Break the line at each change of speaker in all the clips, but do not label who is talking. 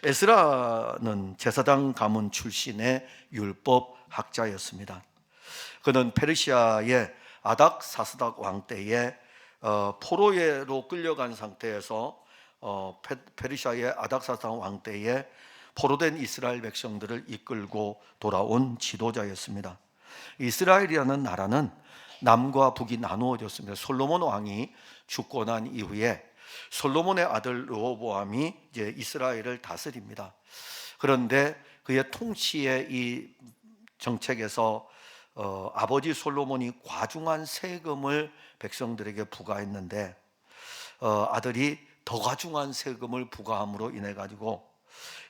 에스라는 제사장 가문 출신의 율법 학자였습니다. 그는 페르시아의 아닥사스닥 왕 때에 포로로 끌려간 상태에서 페르시아의 아닥사스닥 왕 때에 포로된 이스라엘 백성들을 이끌고 돌아온 지도자였습니다. 이스라엘이라는 나라는 남과 북이 나누어졌습니다. 솔로몬 왕이 죽고 난 이후에 솔로몬의 아들 르호보암이 이제 이스라엘을 다스립니다. 그런데 그의 통치의 이 정책에서 아버지 솔로몬이 과중한 세금을 백성들에게 부과했는데 아들이 더 과중한 세금을 부과함으로 인해 가지고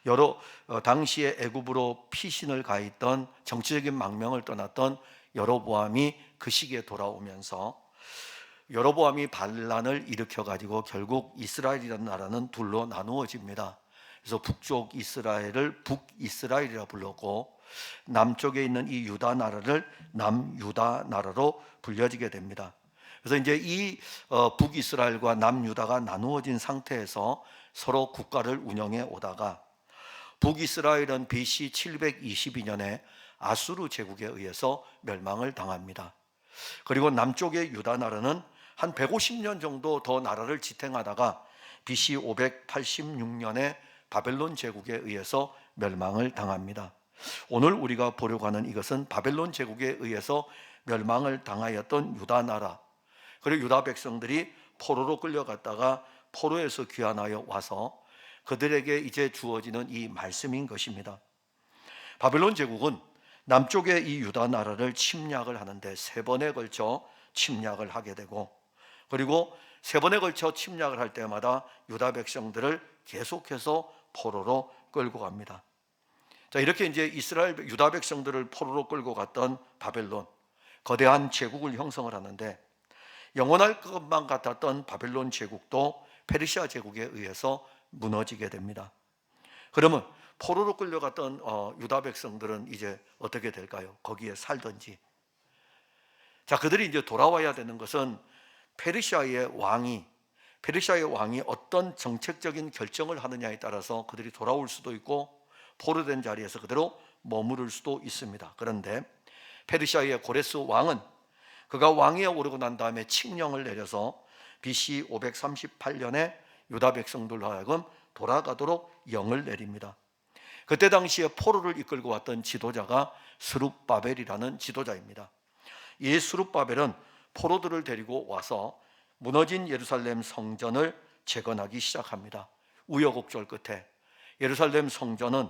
여러 당시에 애굽으로 피신을 가 있던 정치적인 망명을 떠났던 여로보암이 그 시기에 돌아오면서 여로보암이 반란을 일으켜 가지고 결국 이스라엘이라는 나라는 둘로 나누어집니다. 그래서 북쪽 이스라엘을 북이스라엘이라 불렀고 남쪽에 있는 이 유다 나라를 남유다 나라로 불려지게 됩니다. 그래서 이제 이 북이스라엘과 남유다가 나누어진 상태에서 서로 국가를 운영해 오다가 북이스라엘은 BC 722년에 아수르 제국에 의해서 멸망을 당합니다. 그리고 남쪽의 유다 나라는 한 150년 정도 더 나라를 지탱하다가 BC 586년에 바벨론 제국에 의해서 멸망을 당합니다. 오늘 우리가 보려고 하는 이것은 바벨론 제국에 의해서 멸망을 당하였던 유다 나라, 그리고 유다 백성들이 포로로 끌려갔다가 포로에서 귀환하여 와서 그들에게 이제 주어지는 이 말씀인 것입니다. 바벨론 제국은 남쪽의 이 유다 나라를 침략을 하는데 3번에 걸쳐 침략을 하게 되고, 그리고 3번에 걸쳐 침략을 할 때마다 유다 백성들을 계속해서 포로로 끌고 갑니다. 자, 이렇게 이제 이스라엘 유다 백성들을 포로로 끌고 갔던 바벨론, 거대한 제국을 형성을 하는데 영원할 것만 같았던 바벨론 제국도 페르시아 제국에 의해서 무너지게 됩니다. 그러면 포로로 끌려갔던 유다 백성들은 이제 어떻게 될까요? 거기에 살든지. 자, 그들이 이제 돌아와야 되는 것은 페르시아의 왕이 어떤 정책적인 결정을 하느냐에 따라서 그들이 돌아올 수도 있고 포로된 자리에서 그대로 머무를 수도 있습니다. 그런데 페르시아의 고레스 왕은 그가 왕위에 오르고 난 다음에 칙령을 내려서 BC 538년에 유다 백성들로 하여금 돌아가도록 영을 내립니다. 그때 당시에 포로를 이끌고 왔던 지도자가 스룹바벨이라는 지도자입니다. 이 스룹바벨은 포로들을 데리고 와서 무너진 예루살렘 성전을 재건하기 시작합니다. 우여곡절 끝에 예루살렘 성전은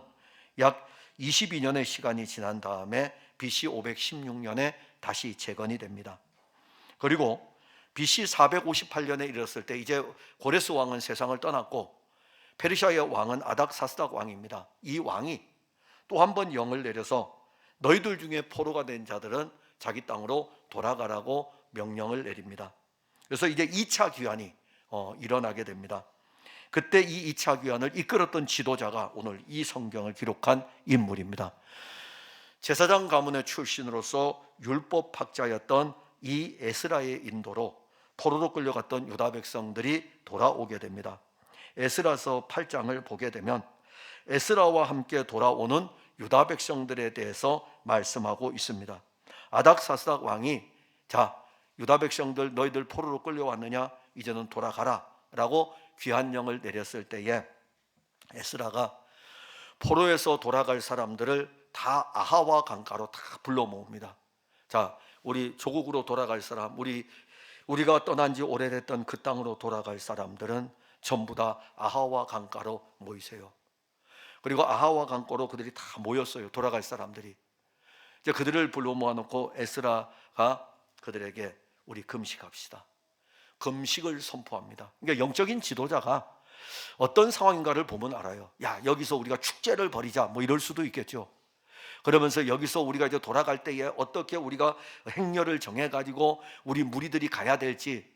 약 22년의 시간이 지난 다음에 BC 516년에 다시 재건이 됩니다. 그리고 BC 458년에 이르렀을 때 이제 고레스 왕은 세상을 떠났고 페르시아의 왕은 아닥사스닥 왕입니다. 이 왕이 또 한 번 영을 내려서 너희들 중에 포로가 된 자들은 자기 땅으로 돌아가라고 명령을 내립니다. 그래서 이제 2차 귀환이 일어나게 됩니다. 그때 이 2차 귀환을 이끌었던 지도자가 오늘 이 성경을 기록한 인물입니다. 제사장 가문의 출신으로서 율법학자였던 이 에스라의 인도로 포로로 끌려갔던 유다 백성들이 돌아오게 됩니다. 에스라서 8장을 보게 되면 에스라와 함께 돌아오는 유다 백성들에 대해서 말씀하고 있습니다. 아닥사스닥 왕이 자, 유다 백성들 너희들 포로로 끌려왔느냐? 이제는 돌아가라 라고 귀환령을 내렸을 때에 에스라가 포로에서 돌아갈 사람들을 다 아하와 강가로 다 불러 모읍니다. 자, 우리 조국으로 돌아갈 사람, 우리가 떠난 지 오래됐던 그 땅으로 돌아갈 사람들은 전부 다 아하와 강가로 모이세요. 그리고 아하와 강가로 그들이 다 모였어요. 돌아갈 사람들이. 이제 그들을 불러 모아놓고 에스라가 그들에게 우리 금식합시다. 금식을 선포합니다. 그러니까 영적인 지도자가 어떤 상황인가를 보면 알아요. 야, 여기서 우리가 축제를 벌이자 뭐 이럴 수도 있겠죠. 그러면서 여기서 우리가 이제 돌아갈 때에 어떻게 우리가 행렬을 정해가지고 우리 무리들이 가야 될지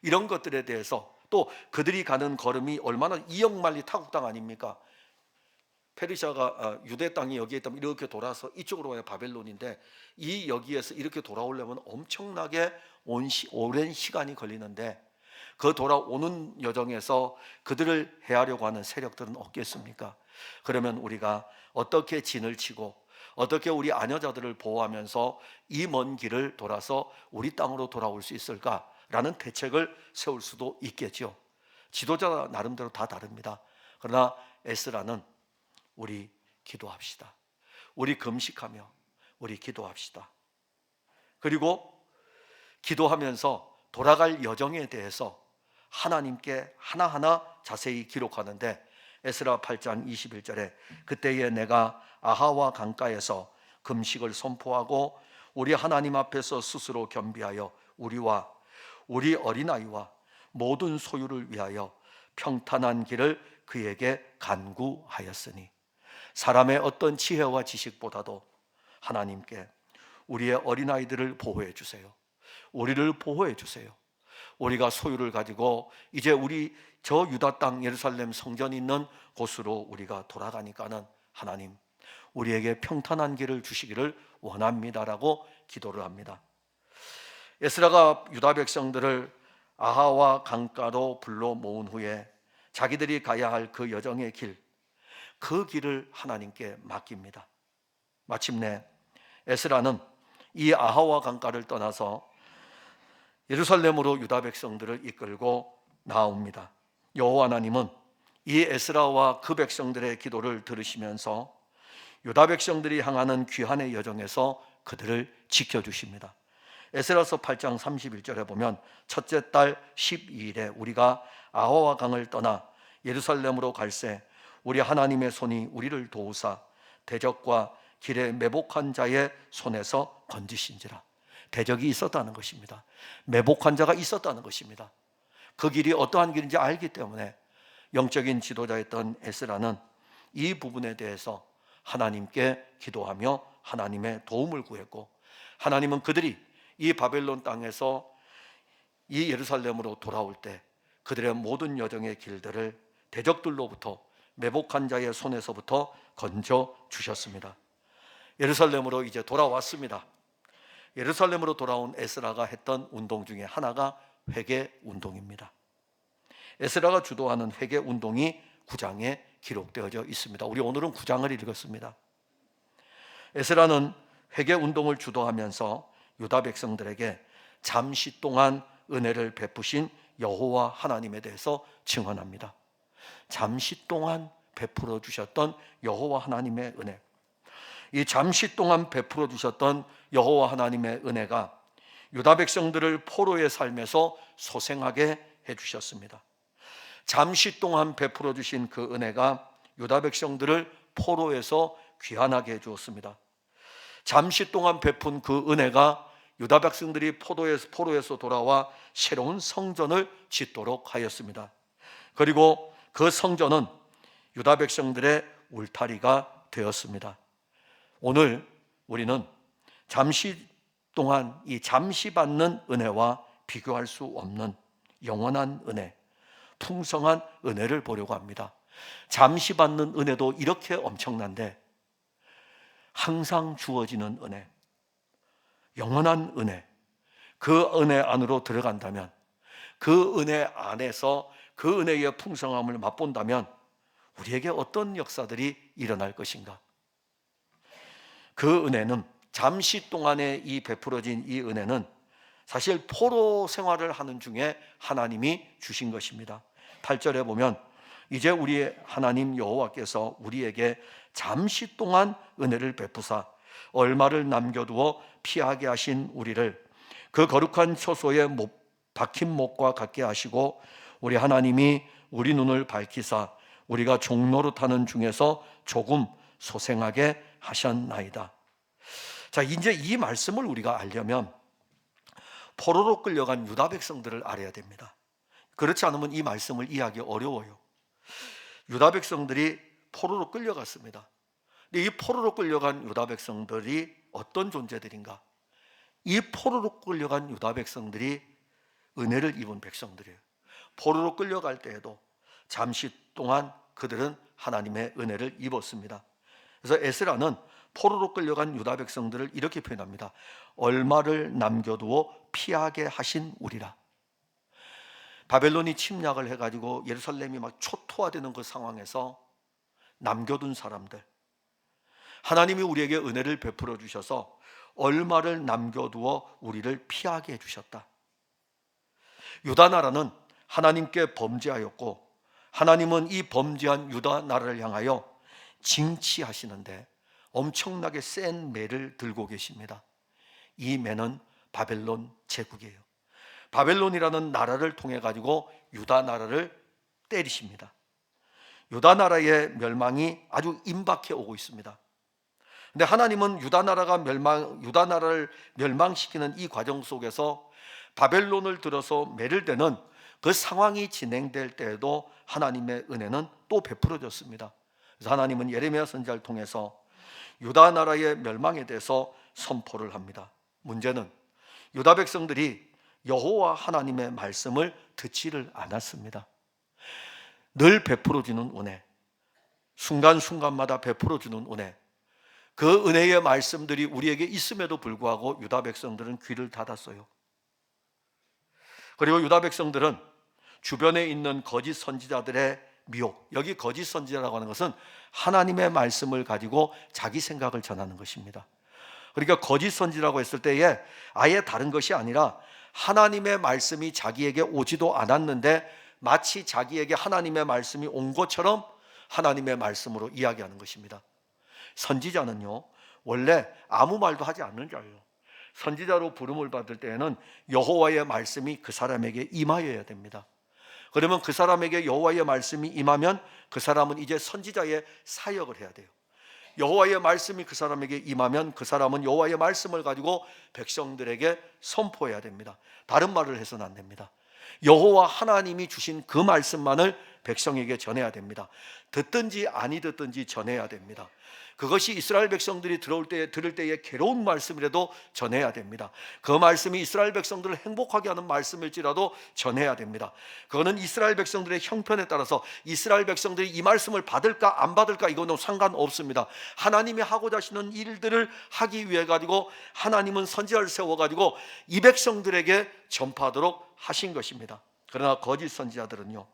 이런 것들에 대해서, 또 그들이 가는 걸음이 얼마나 이역만리 타국 땅 아닙니까? 페르시아가 유대 땅이 여기에 있다면 이렇게 돌아서 이쪽으로 가야 바벨론인데 이 여기에서 이렇게 돌아오려면 엄청나게 오랜 시간이 걸리는데 그 돌아오는 여정에서 그들을 해하려고 하는 세력들은 없겠습니까? 그러면 우리가 어떻게 진을 치고 어떻게 우리 아녀자들을 보호하면서 이 먼 길을 돌아서 우리 땅으로 돌아올 수 있을까라는 대책을 세울 수도 있겠죠. 지도자 나름대로 다 다릅니다. 그러나 에스라는 우리 기도합시다. 우리 금식하며 우리 기도합시다. 그리고 기도하면서 돌아갈 여정에 대해서 하나님께 하나하나 자세히 기록하는데 에스라 8장 21절에 그때에 내가 아하와 강가에서 금식을 선포하고 우리 하나님 앞에서 스스로 겸비하여 우리와 우리 어린아이와 모든 소유를 위하여 평탄한 길을 그에게 간구하였으니 사람의 어떤 지혜와 지식보다도 하나님께 우리의 어린아이들을 보호해 주세요. 우리를 보호해 주세요. 우리가 소유를 가지고 이제 우리 저 유다 땅 예루살렘 성전이 있는 곳으로 우리가 돌아가니까는 하나님 우리에게 평탄한 길을 주시기를 원합니다라고 기도를 합니다. 에스라가 유다 백성들을 아하와 강가로 불러 모은 후에 자기들이 가야 할 그 여정의 길, 그 길을 하나님께 맡깁니다. 마침내 에스라는 이 아하와 강가를 떠나서 예루살렘으로 유다 백성들을 이끌고 나옵니다. 여호와 하나님은 이 에스라와 그 백성들의 기도를 들으시면서 유다 백성들이 향하는 귀환의 여정에서 그들을 지켜주십니다. 에스라서 8장 31절에 보면 첫째 달 12일에 우리가 아하와 강을 떠나 예루살렘으로 갈새 우리 하나님의 손이 우리를 도우사 대적과 길에 매복한 자의 손에서 건지신지라. 대적이 있었다는 것입니다. 매복한 자가 있었다는 것입니다. 그 길이 어떠한 길인지 알기 때문에 영적인 지도자였던 에스라는 이 부분에 대해서 하나님께 기도하며 하나님의 도움을 구했고, 하나님은 그들이 이 바벨론 땅에서 이 예루살렘으로 돌아올 때 그들의 모든 여정의 길들을 대적들로부터 매복한 자의 손에서부터 건져 주셨습니다. 예루살렘으로 이제 돌아왔습니다. 예루살렘으로 돌아온 에스라가 했던 운동 중에 하나가 회개 운동입니다. 에스라가 주도하는 회개 운동이 9장에 기록되어져 있습니다. 우리 오늘은 9장을 읽었습니다. 에스라는 회개 운동을 주도하면서 유다 백성들에게 잠시 동안 은혜를 베푸신 여호와 하나님에 대해서 증언합니다. 잠시 동안 베풀어 주셨던 여호와 하나님의 은혜, 이 잠시 동안 베풀어 주셨던 여호와 하나님의 은혜가 유다 백성들을 포로의 삶에서 소생하게 해주셨습니다. 잠시 동안 베풀어 주신 그 은혜가 유다 백성들을 포로에서 귀환하게 해주었습니다. 잠시 동안 베푼 그 은혜가 유다 백성들이 포로에서 돌아와 새로운 성전을 짓도록 하였습니다. 그리고 그 성전은 유다 백성들의 울타리가 되었습니다. 오늘 우리는 잠시 동안 이 잠시 받는 은혜와 비교할 수 없는 영원한 은혜, 풍성한 은혜를 보려고 합니다. 잠시 받는 은혜도 이렇게 엄청난데 항상 주어지는 은혜, 영원한 은혜, 그 은혜 안으로 들어간다면, 그 은혜 안에서 그 은혜의 풍성함을 맛본다면 우리에게 어떤 역사들이 일어날 것인가? 그 은혜는, 잠시 동안에 이 베풀어진 이 은혜는 사실 포로 생활을 하는 중에 하나님이 주신 것입니다. 8절에 보면 이제 우리의 하나님 여호와께서 우리에게 잠시 동안 은혜를 베푸사 얼마를 남겨두어 피하게 하신 우리를 그 거룩한 처소에 박힌 목과 같게 하시고 우리 하나님이 우리 눈을 밝히사 우리가 종노릇하는 중에서 조금 소생하게 하셨나이다. 자, 이제 이 말씀을 우리가 알려면 포로로 끌려간 유다 백성들을 알아야 됩니다. 그렇지 않으면 이 말씀을 이해하기 어려워요. 유다 백성들이 포로로 끌려갔습니다. 근데 이 포로로 끌려간 유다 백성들이 어떤 존재들인가? 이 포로로 끌려간 유다 백성들이 은혜를 입은 백성들이에요. 포로로 끌려갈 때에도 잠시 동안 그들은 하나님의 은혜를 입었습니다. 그래서 에스라는 포로로 끌려간 유다 백성들을 이렇게 표현합니다. 얼마를 남겨두어 피하게 하신 우리라. 바벨론이 침략을 해가지고 예루살렘이 막 초토화되는 그 상황에서 남겨둔 사람들, 하나님이 우리에게 은혜를 베풀어 주셔서 얼마를 남겨두어 우리를 피하게 해주셨다. 유다 나라는 하나님께 범죄하였고 하나님은 이 범죄한 유다 나라를 향하여 징치하시는데 엄청나게 센 매를 들고 계십니다. 이 매는 바벨론 제국이에요. 바벨론이라는 나라를 통해 가지고 유다 나라를 때리십니다. 유다 나라의 멸망이 아주 임박해 오고 있습니다. 근데 하나님은 유다 나라를 멸망시키는 이 과정 속에서 바벨론을 들어서 매를 대는 그 상황이 진행될 때에도 하나님의 은혜는 또 베풀어졌습니다. 그래서 하나님은 예레미야 선지자를 통해서 유다 나라의 멸망에 대해서 선포를 합니다. 문제는 유다 백성들이 여호와 하나님의 말씀을 듣지를 않았습니다. 늘 베풀어주는 은혜, 순간순간마다 베풀어주는 은혜, 그 은혜의 말씀들이 우리에게 있음에도 불구하고 유다 백성들은 귀를 닫았어요. 그리고 유다 백성들은 주변에 있는 거짓 선지자들의 미혹, 여기 거짓 선지자라고 하는 것은 하나님의 말씀을 가지고 자기 생각을 전하는 것입니다. 그러니까 거짓 선지라고 했을 때에 아예 다른 것이 아니라 하나님의 말씀이 자기에게 오지도 않았는데 마치 자기에게 하나님의 말씀이 온 것처럼 하나님의 말씀으로 이야기하는 것입니다. 선지자는요, 원래 아무 말도 하지 않는 자예요. 선지자로 부름을 받을 때에는 여호와의 말씀이 그 사람에게 임하여야 됩니다. 그러면 그 사람에게 여호와의 말씀이 임하면 그 사람은 이제 선지자의 사역을 해야 돼요. 여호와의 말씀이 그 사람에게 임하면 그 사람은 여호와의 말씀을 가지고 백성들에게 선포해야 됩니다. 다른 말을 해서는 안 됩니다. 여호와 하나님이 주신 그 말씀만을 백성에게 전해야 됩니다. 듣든지 아니 듣든지 전해야 됩니다. 그것이 이스라엘 백성들이 들을 때에 괴로운 말씀이라도 전해야 됩니다. 그 말씀이 이스라엘 백성들을 행복하게 하는 말씀일지라도 전해야 됩니다. 그거는 이스라엘 백성들의 형편에 따라서 이스라엘 백성들이 이 말씀을 받을까 안 받을까 이거는 상관없습니다. 하나님이 하고자 하시는 일들을 하기 위해 가지고 하나님은 선지자를 세워 가지고 이 백성들에게 전파하도록 하신 것입니다. 그러나 거짓 선지자들은요,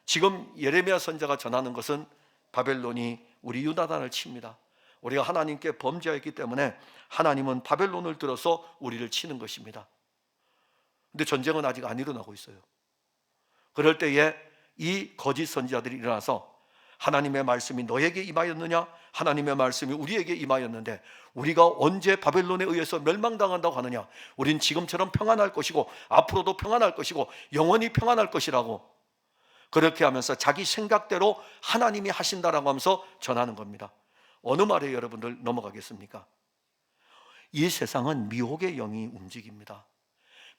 지금 예레미야 선지자가 전하는 것은 바벨론이 우리 유다단을 칩니다. 우리가 하나님께 범죄했기 때문에 하나님은 바벨론을 들어서 우리를 치는 것입니다. 근데 전쟁은 아직 안 일어나고 있어요. 그럴 때에 이 거짓 선지자들이 일어나서 하나님의 말씀이 너에게 임하였느냐? 하나님의 말씀이 우리에게 임하였는데 우리가 언제 바벨론에 의해서 멸망당한다고 하느냐? 우린 지금처럼 평안할 것이고 앞으로도 평안할 것이고 영원히 평안할 것이라고 그렇게 하면서 자기 생각대로 하나님이 하신다라고 하면서 전하는 겁니다. 어느 말에 여러분들 넘어가겠습니까? 이 세상은 미혹의 영이 움직입니다.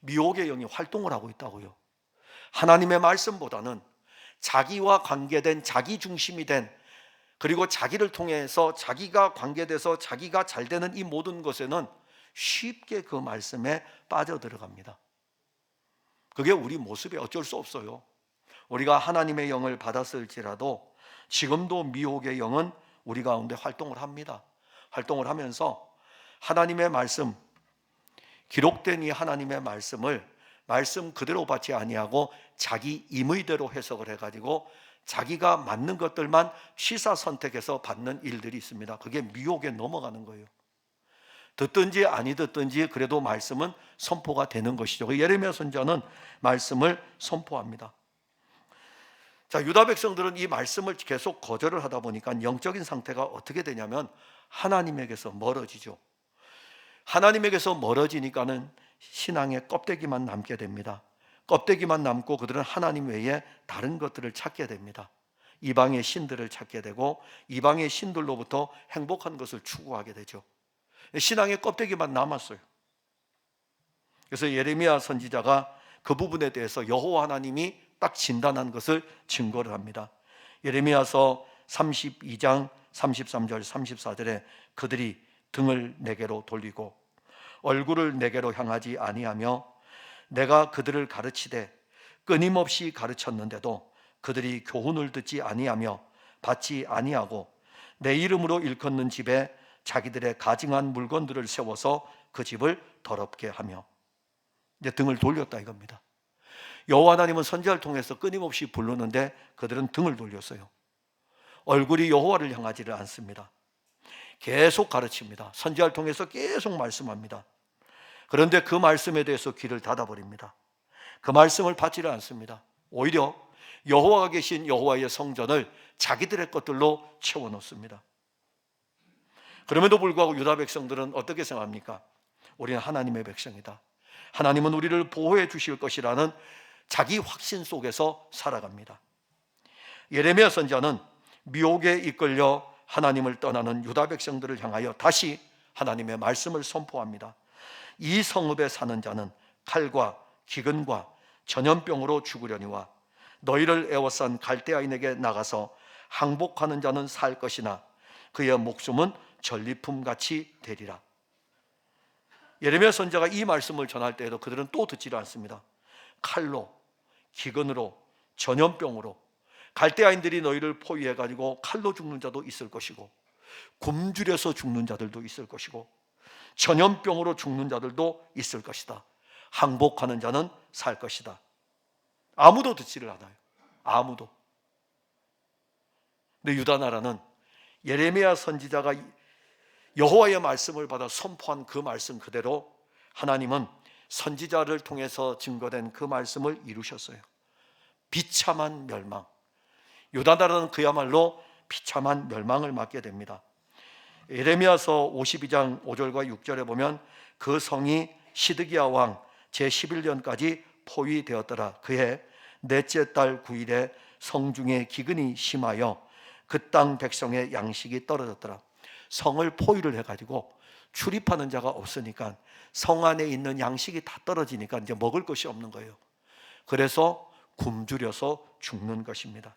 미혹의 영이 활동을 하고 있다고요. 하나님의 말씀보다는 자기와 관계된 자기 중심이 된, 그리고 자기를 통해서 자기가 관계돼서 자기가 잘 되는 이 모든 것에는 쉽게 그 말씀에 빠져들어갑니다. 그게 우리 모습에 어쩔 수 없어요. 우리가 하나님의 영을 받았을지라도 지금도 미혹의 영은 우리 가운데 활동을 합니다. 활동을 하면서 하나님의 말씀, 기록된 이 하나님의 말씀을 말씀 그대로 받지 아니하고 자기 임의대로 해석을 해가지고 자기가 맞는 것들만 취사 선택해서 받는 일들이 있습니다. 그게 미혹에 넘어가는 거예요. 듣든지 아니 듣든지 그래도 말씀은 선포가 되는 것이죠. 예레미야 선지자는 말씀을 선포합니다. 자, 유다 백성들은 이 말씀을 계속 거절을 하다 보니까 영적인 상태가 어떻게 되냐면 하나님에게서 멀어지죠. 하나님에게서 멀어지니까는 신앙의 껍데기만 남게 됩니다. 껍데기만 남고 그들은 하나님 외에 다른 것들을 찾게 됩니다. 이방의 신들을 찾게 되고 이방의 신들로부터 행복한 것을 추구하게 되죠. 신앙의 껍데기만 남았어요. 그래서 예레미야 선지자가 그 부분에 대해서 여호와 하나님이 딱 진단한 것을 증거를 합니다. 예레미야서 32장 33절 34절에 그들이 등을 내게로 돌리고 얼굴을 내게로 향하지 아니하며 내가 그들을 가르치되 끊임없이 가르쳤는데도 그들이 교훈을 듣지 아니하며 받지 아니하고 내 이름으로 일컫는 집에 자기들의 가증한 물건들을 세워서 그 집을 더럽게 하며, 이제 등을 돌렸다 이겁니다. 여호와 하나님은 선지자를 통해서 끊임없이 부르는데 그들은 등을 돌렸어요. 얼굴이 여호와를 향하지를 않습니다. 계속 가르칩니다. 선지자를 통해서 계속 말씀합니다. 그런데 그 말씀에 대해서 귀를 닫아버립니다. 그 말씀을 받지를 않습니다. 오히려 여호와가 계신 여호와의 성전을 자기들의 것들로 채워놓습니다. 그럼에도 불구하고 유다 백성들은 어떻게 생각합니까? 우리는 하나님의 백성이다. 하나님은 우리를 보호해 주실 것이라는 자기 확신 속에서 살아갑니다. 예레미야 선지자는 미혹에 이끌려 하나님을 떠나는 유다 백성들을 향하여 다시 하나님의 말씀을 선포합니다. 이 성읍에 사는 자는 칼과 기근과 전염병으로 죽으려니와 너희를 애워싼 갈대아인에게 나가서 항복하는 자는 살 것이나 그의 목숨은 전리품같이 되리라. 예레미야 선지자가 이 말씀을 전할 때에도 그들은 또 듣지를 않습니다. 칼로, 기근으로, 전염병으로 갈대아인들이 너희를 포위해가지고 칼로 죽는 자도 있을 것이고 굶주려서 죽는 자들도 있을 것이고 전염병으로 죽는 자들도 있을 것이다. 항복하는 자는 살 것이다. 아무도 듣지를 않아요. 아무도. 근데 유다 나라는 예레미야 선지자가 여호와의 말씀을 받아 선포한 그 말씀 그대로 하나님은 선지자를 통해서 증거된 그 말씀을 이루셨어요. 비참한 멸망. 유다 나라는 그야말로 비참한 멸망을 맞게 됩니다. 예레미야서 52장 5절과 6절에 보면 그 성이 시드기야 왕 제11년까지 포위되었더라. 그해 넷째 달 9일에 성중에 기근이 심하여 그 땅 백성의 양식이 떨어졌더라. 성을 포위를 해가지고 출입하는 자가 없으니까 성 안에 있는 양식이 다 떨어지니까 이제 먹을 것이 없는 거예요. 그래서 굶주려서 죽는 것입니다.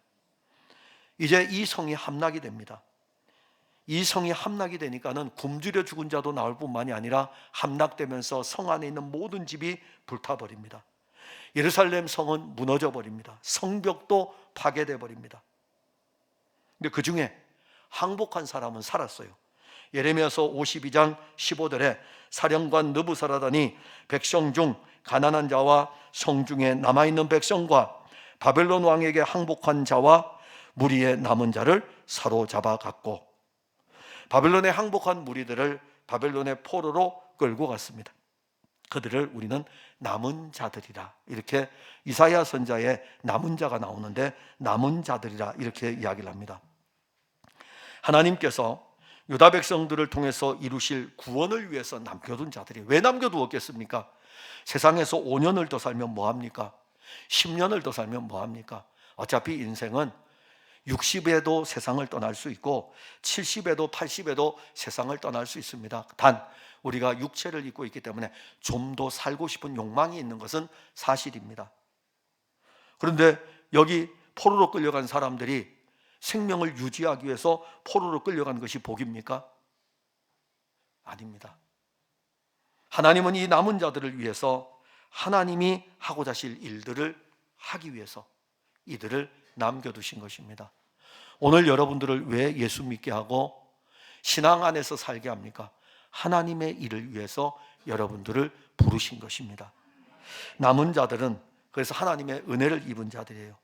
이제 이 성이 함락이 됩니다. 이 성이 함락이 되니까는 굶주려 죽은 자도 나올 뿐만이 아니라 함락되면서 성 안에 있는 모든 집이 불타버립니다. 예루살렘 성은 무너져 버립니다. 성벽도 파괴돼 버립니다. 근데 그 중에 항복한 사람은 살았어요. 예레미야서 52장 15절에 사령관 느부사라단이 백성 중 가난한 자와 성중에 남아있는 백성과 바벨론 왕에게 항복한 자와 무리의 남은 자를 사로잡아 갔고 바벨론에 항복한 무리들을 바벨론의 포로로 끌고 갔습니다. 그들을 우리는 남은 자들이라, 이렇게 이사야 선지자의 남은 자가 나오는데 남은 자들이라 이렇게 이야기를 합니다. 하나님께서 유다 백성들을 통해서 이루실 구원을 위해서 남겨둔 자들이 왜 남겨두었겠습니까? 세상에서 5년을 더 살면 뭐합니까? 10년을 더 살면 뭐합니까? 어차피 인생은 60에도 세상을 떠날 수 있고 70에도 80에도 세상을 떠날 수 있습니다. 단 우리가 육체를 입고 있기 때문에 좀 더 살고 싶은 욕망이 있는 것은 사실입니다. 그런데 여기 포로로 끌려간 사람들이 생명을 유지하기 위해서 포로로 끌려간 것이 복입니까? 아닙니다. 하나님은 이 남은 자들을 위해서 하나님이 하고자 하실 일들을 하기 위해서 이들을 남겨두신 것입니다. 오늘 여러분들을 왜 예수 믿게 하고 신앙 안에서 살게 합니까? 하나님의 일을 위해서 여러분들을 부르신 것입니다. 남은 자들은 그래서 하나님의 은혜를 입은 자들이에요.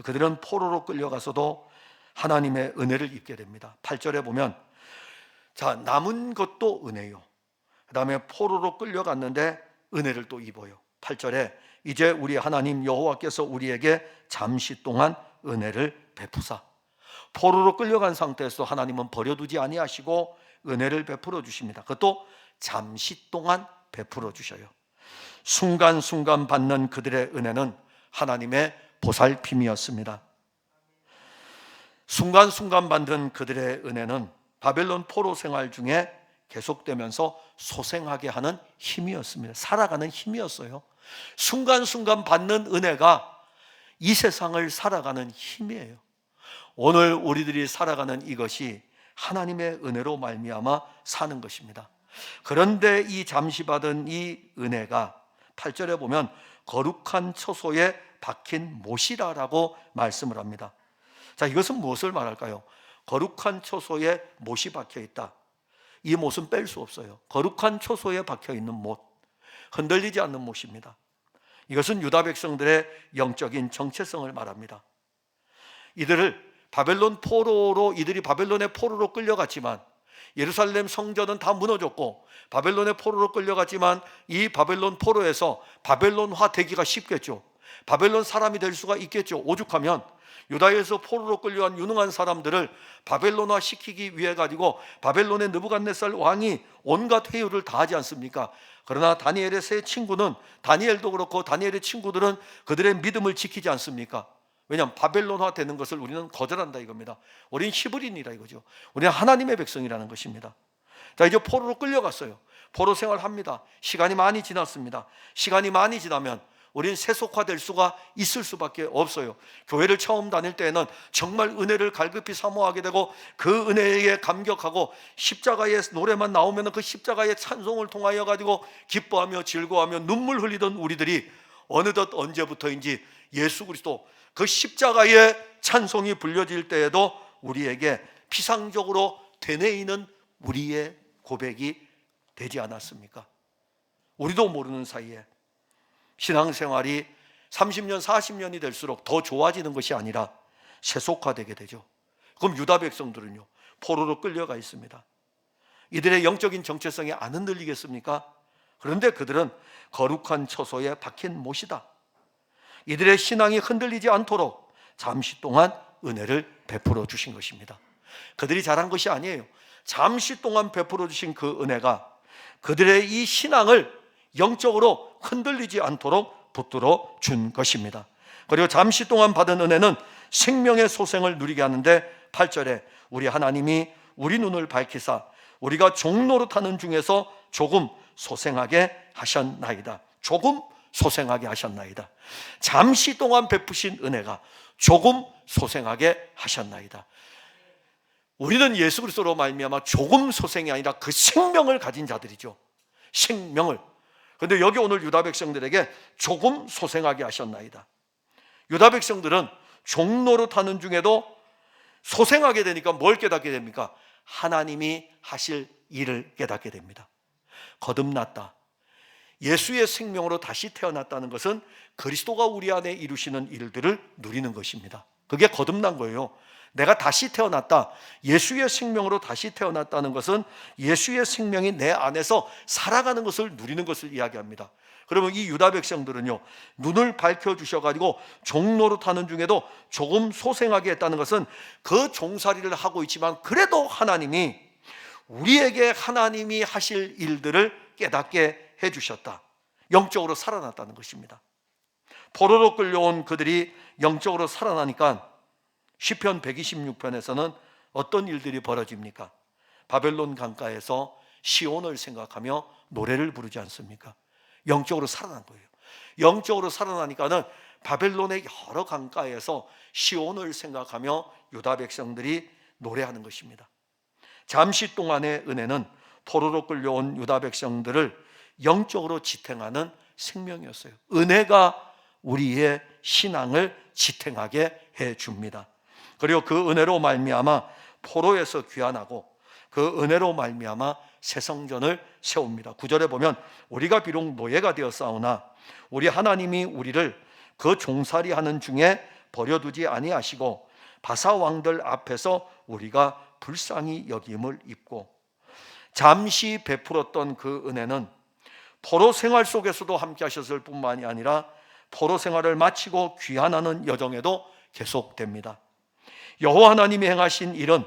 그들은 포로로 끌려가서도 하나님의 은혜를 입게 됩니다. 8절에 보면 자, 남은 것도 은혜요. 그 다음에 포로로 끌려갔는데 은혜를 또 입어요. 8절에 이제 우리 하나님 여호와께서 우리에게 잠시 동안 은혜를 베푸사. 포로로 끌려간 상태에서 하나님은 버려두지 아니하시고 은혜를 베풀어 주십니다. 그것도 잠시 동안 베풀어 주셔요. 순간순간 받는 그들의 은혜는 하나님의 보살핌이었습니다. 순간순간 받는 그들의 은혜는 바벨론 포로 생활 중에 계속되면서 소생하게 하는 힘이었습니다. 살아가는 힘이었어요. 순간순간 받는 은혜가 이 세상을 살아가는 힘이에요. 오늘 우리들이 살아가는 이것이 하나님의 은혜로 말미암아 사는 것입니다. 그런데 이 잠시 받은 이 은혜가 8절에 보면 거룩한 처소에 박힌 못이라고 말씀을 합니다. 자, 이것은 무엇을 말할까요? 거룩한 처소에 못이 박혀 있다. 이 못은 뺄 수 없어요. 거룩한 처소에 박혀 있는 못, 흔들리지 않는 못입니다. 이것은 유다 백성들의 영적인 정체성을 말합니다. 이들을 바벨론 포로로 이들이 바벨론의 포로로 끌려갔지만 예루살렘 성전은 다 무너졌고 바벨론의 포로로 끌려갔지만 이 바벨론 포로에서 바벨론화 되기가 쉽겠죠. 바벨론 사람이 될 수가 있겠죠. 오죽하면 유다에서 포로로 끌려간 유능한 사람들을 바벨론화 시키기 위해 가지고 바벨론의 느부갓네살 왕이 온갖 회유를 다 하지 않습니까? 그러나 다니엘의 세 친구는, 다니엘도 그렇고 다니엘의 친구들은 그들의 믿음을 지키지 않습니까? 왜냐하면 바벨론화 되는 것을 우리는 거절한다 이겁니다. 우리는 히브리인이라 이거죠. 우리는 하나님의 백성이라는 것입니다. 자, 이제 포로로 끌려갔어요. 포로 생활합니다. 시간이 많이 지났습니다. 시간이 많이 지나면 우리는 세속화될 수가 있을 수밖에 없어요. 교회를 처음 다닐 때에는 정말 은혜를 갈급히 사모하게 되고 그 은혜에 감격하고 십자가의 노래만 나오면 그 십자가의 찬송을 통하여 가지고 기뻐하며 즐거워하며 눈물 흘리던 우리들이 어느덧 언제부터인지 예수 그리스도 그 십자가의 찬송이 불려질 때에도 우리에게 피상적으로 되뇌이는 우리의 고백이 되지 않았습니까? 우리도 모르는 사이에 신앙생활이 30년, 40년이 될수록 더 좋아지는 것이 아니라 세속화되게 되죠. 그럼 유다 백성들은요, 포로로 끌려가 있습니다. 이들의 영적인 정체성이 안 흔들리겠습니까? 그런데 그들은 거룩한 처소에 박힌 못이다. 이들의 신앙이 흔들리지 않도록 잠시 동안 은혜를 베풀어 주신 것입니다. 그들이 잘한 것이 아니에요. 잠시 동안 베풀어 주신 그 은혜가 그들의 이 신앙을 영적으로 흔들리지 않도록 붙들어 준 것입니다. 그리고 잠시 동안 받은 은혜는 생명의 소생을 누리게 하는데 8절에 우리 하나님이 우리 눈을 밝히사 우리가 종노릇하는 중에서 조금 소생하게 하셨나이다. 조금 소생하게 하셨나이다. 잠시 동안 베푸신 은혜가 조금 소생하게 하셨나이다. 우리는 예수 그리스도로 말미암아 조금 소생이 아니라 그 생명을 가진 자들이죠. 생명을. 그런데 여기 오늘 유다 백성들에게 조금 소생하게 하셨나이다. 유다 백성들은 종노릇하는 중에도 소생하게 되니까 뭘 깨닫게 됩니까? 하나님이 하실 일을 깨닫게 됩니다. 거듭났다. 예수의 생명으로 다시 태어났다는 것은 그리스도가 우리 안에 이루시는 일들을 누리는 것입니다. 그게 거듭난 거예요. 내가 다시 태어났다. 예수의 생명으로 다시 태어났다는 것은 예수의 생명이 내 안에서 살아가는 것을 누리는 것을 이야기합니다. 그러면 이 유다 백성들은요, 눈을 밝혀주셔가지고 종노릇하는 중에도 조금 소생하게 했다는 것은 그 종살이를 하고 있지만 그래도 하나님이 우리에게 하나님이 하실 일들을 깨닫게 해주셨다. 영적으로 살아났다는 것입니다. 포로로 끌려온 그들이 영적으로 살아나니까 시편 126편에서는 어떤 일들이 벌어집니까? 바벨론 강가에서 시온을 생각하며 노래를 부르지 않습니까? 영적으로 살아난 거예요. 영적으로 살아나니까는 바벨론의 여러 강가에서 시온을 생각하며 유다 백성들이 노래하는 것입니다. 잠시 동안의 은혜는 포로로 끌려온 유다 백성들을 영적으로 지탱하는 생명이었어요. 은혜가 우리의 신앙을 지탱하게 해줍니다. 그리고 그 은혜로 말미암아 포로에서 귀환하고 그 은혜로 말미암아 새 성전을 세웁니다. 9절에 보면 우리가 비록 노예가 되었사오나 우리 하나님이 우리를 그 종살이하는 중에 버려두지 아니하시고 바사 왕들 앞에서 우리가 불쌍히 여김을 입고 잠시 베풀었던 그 은혜는 포로 생활 속에서도 함께 하셨을 뿐만이 아니라 포로 생활을 마치고 귀환하는 여정에도 계속됩니다. 여호와 하나님이 행하신 일은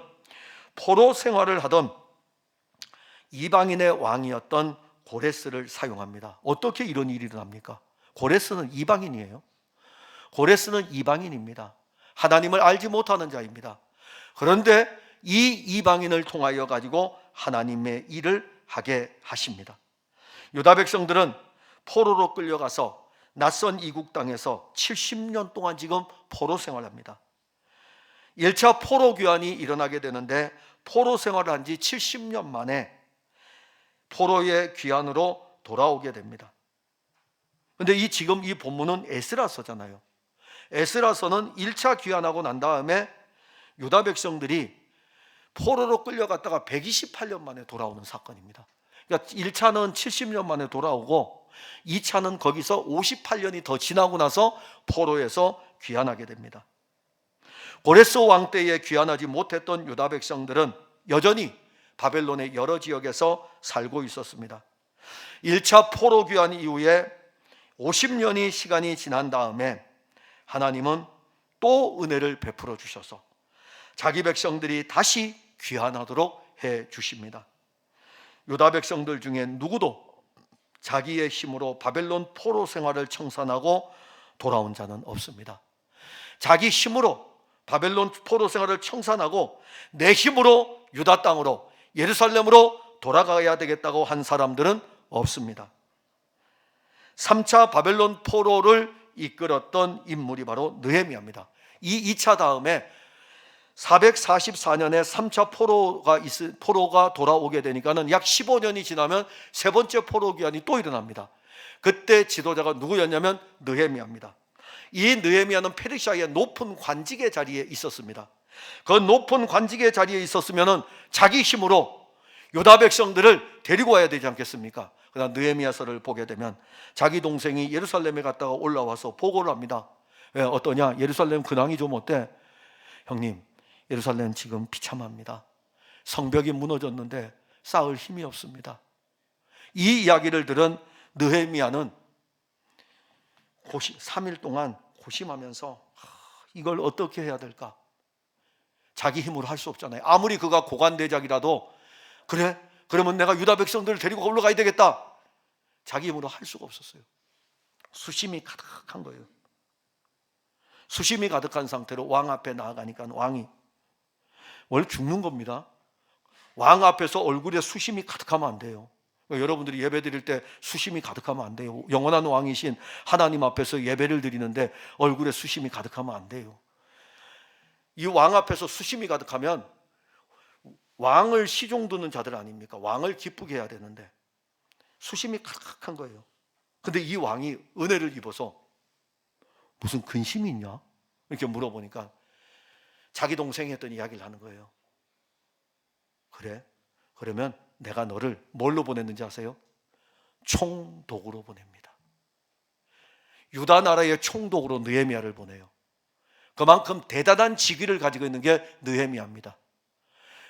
포로 생활을 하던 이방인의 왕이었던 고레스를 사용합니다. 어떻게 이런 일이 일어납니까? 고레스는 이방인이에요. 고레스는 이방인입니다. 하나님을 알지 못하는 자입니다. 그런데 이 이방인을 통하여 가지고 하나님의 일을 하게 하십니다. 유다 백성들은 포로로 끌려가서 낯선 이국 땅에서 70년 동안 지금 포로 생활합니다. 1차 포로 귀환이 일어나게 되는데 포로 생활을 한 지 70년 만에 포로의 귀환으로 돌아오게 됩니다. 그런데 지금 이 본문은 에스라서잖아요. 에스라서는 1차 귀환하고 난 다음에 유다 백성들이 포로로 끌려갔다가 128년 만에 돌아오는 사건입니다. 그러니까 1차는 70년 만에 돌아오고 2차는 거기서 58년이 더 지나고 나서 포로에서 귀환하게 됩니다. 고레스 왕 때에 귀환하지 못했던 유다 백성들은 여전히 바벨론의 여러 지역에서 살고 있었습니다. 1차 포로 귀환 이후에 50년이 시간이 지난 다음에 하나님은 또 은혜를 베풀어 주셔서 자기 백성들이 다시 귀환하도록 해 주십니다. 유다 백성들 중에 누구도 자기의 힘으로 바벨론 포로 생활을 청산하고 돌아온 자는 없습니다. 자기 힘으로 바벨론 포로 생활을 청산하고 내 힘으로 유다 땅으로 예루살렘으로 돌아가야 되겠다고 한 사람들은 없습니다. 3차 바벨론 포로를 이끌었던 인물이 바로 느헤미야입니다. 이 2차 다음에 444년에 3차 포로가 돌아오게 되니까는 약 15년이 지나면 세 번째 포로 기한이 또 일어납니다. 그때 지도자가 누구였냐면 느헤미야입니다. 이 느헤미야는 페르시아의 높은 관직의 자리에 있었습니다. 그 높은 관직의 자리에 있었으면은 자기 힘으로 유다 백성들을 데리고 와야 되지 않겠습니까? 그러나 느헤미야서를 보게 되면 자기 동생이 예루살렘에 갔다가 올라와서 보고를 합니다. 왜 어떠냐? 예루살렘 근황이 좀 어때? 형님, 예루살렘 지금 비참합니다. 성벽이 무너졌는데 쌓을 힘이 없습니다. 이 이야기를 들은 느헤미야는 3일 동안 고심하면서 이걸 어떻게 해야 될까? 자기 힘으로 할 수 없잖아요. 아무리 그가 고관대작이라도 그래? 그러면 내가 유다 백성들을 데리고 올라가야 되겠다. 자기 힘으로 할 수가 없었어요. 수심이 가득한 거예요. 수심이 가득한 상태로 왕 앞에 나아가니까 왕이 원래 죽는 겁니다. 왕 앞에서 얼굴에 수심이 가득하면 안 돼요. 여러분들이 예배 드릴 때 수심이 가득하면 안 돼요. 영원한 왕이신 하나님 앞에서 예배를 드리는데 얼굴에 수심이 가득하면 안 돼요. 이 왕 앞에서 수심이 가득하면 왕을 시종 드는 자들 아닙니까? 왕을 기쁘게 해야 되는데 수심이 가득한 거예요. 근데 이 왕이 은혜를 입어서 무슨 근심이 있냐? 이렇게 물어보니까 자기 동생이 했던 이야기를 하는 거예요. 그래? 그러면 내가 너를 뭘로 보냈는지 아세요? 총독으로 보냅니다. 유다 나라의 총독으로 느헤미야를 보내요. 그만큼 대단한 직위를 가지고 있는 게 느헤미야입니다.